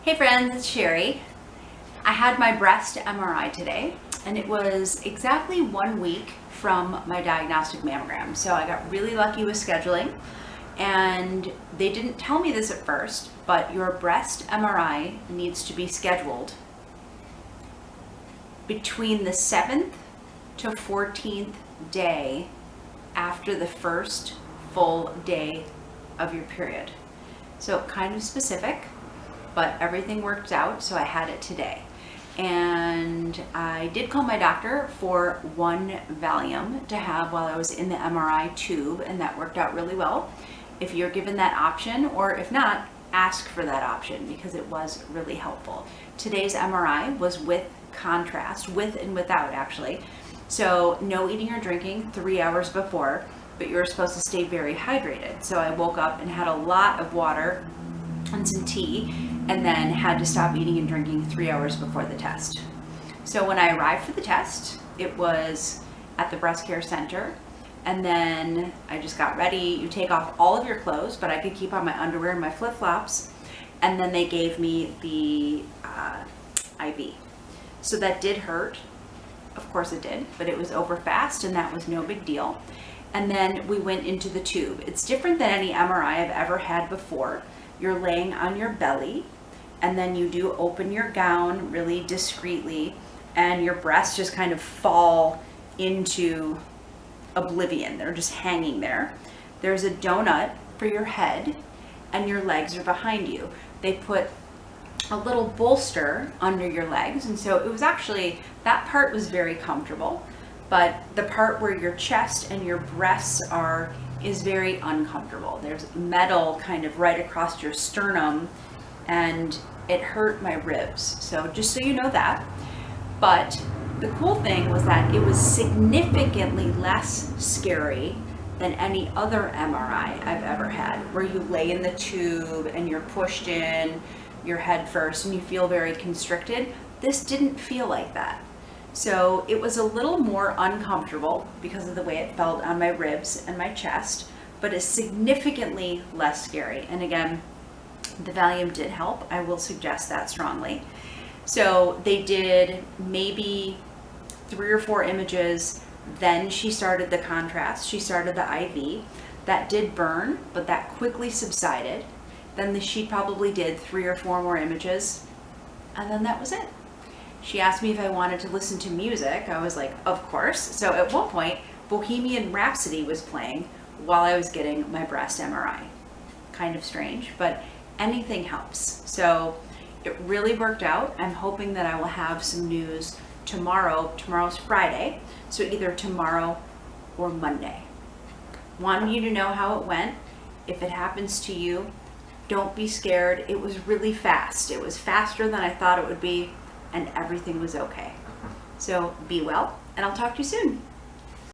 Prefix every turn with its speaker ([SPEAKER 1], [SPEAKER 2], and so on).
[SPEAKER 1] Hey friends, it's Sherry. I had my breast MRI today and it was exactly 1 week from my diagnostic mammogram. So I got really lucky with scheduling, and they didn't tell me this at first, but your breast MRI needs to be scheduled between the 7th to 14th day after the first full day of your period. So kind of specific, but everything worked out, so I had it today. And I did call my doctor for 1 Valium to have while I was in the MRI tube, and that worked out really well. If you're given that option, or if not, ask for that option because it was really helpful. Today's MRI was with contrast, with and without actually. So no eating or drinking 3 hours before, but you're supposed to stay very hydrated. So I woke up and had a lot of water and some tea, and then had to stop eating and drinking 3 hours before the test. So when I arrived for the test, it was at the breast care center, and then I just got ready. You take off all of your clothes, but I could keep on my underwear and my flip-flops, and then they gave me the IV. So that did hurt, of course it did, but it was over fast and that was no big deal. And then we went into the tube. It's different than any MRI I've ever had before. You're laying on your belly, and then you do open your gown really discreetly, and your breasts just kind of fall into oblivion. They're just hanging there. There's a donut for your head, and your legs are behind you. They put a little bolster under your legs, and so it was actually, that part was very comfortable, but the part where your chest and your breasts are is very uncomfortable. There's metal kind of right across your sternum, and it hurt my ribs. So just so you know that. But the cool thing was that it was significantly less scary than any other MRI I've ever had, where you lay in the tube and you're pushed in your head first and you feel very constricted. This didn't feel like that. So it was a little more uncomfortable because of the way it felt on my ribs and my chest, but it's significantly less scary. And again, the Valium did help. I will suggest that strongly. So they did maybe 3 or 4 images. Then she started the contrast. She started the IV. That did burn, but that quickly subsided. Then she probably did 3 or 4 more images, and then that was it. She asked me if I wanted to listen to music. I was like, of course. So at one point, Bohemian Rhapsody was playing while I was getting my breast MRI. Kind of strange, but anything helps. So it really worked out. I'm hoping that I will have some news tomorrow. Tomorrow's Friday, so either tomorrow or Monday. Wanted you to know how it went. If it happens to you, don't be scared. It was really fast. It was faster than I thought it would be, and everything was okay. So be well, and I'll talk to you soon.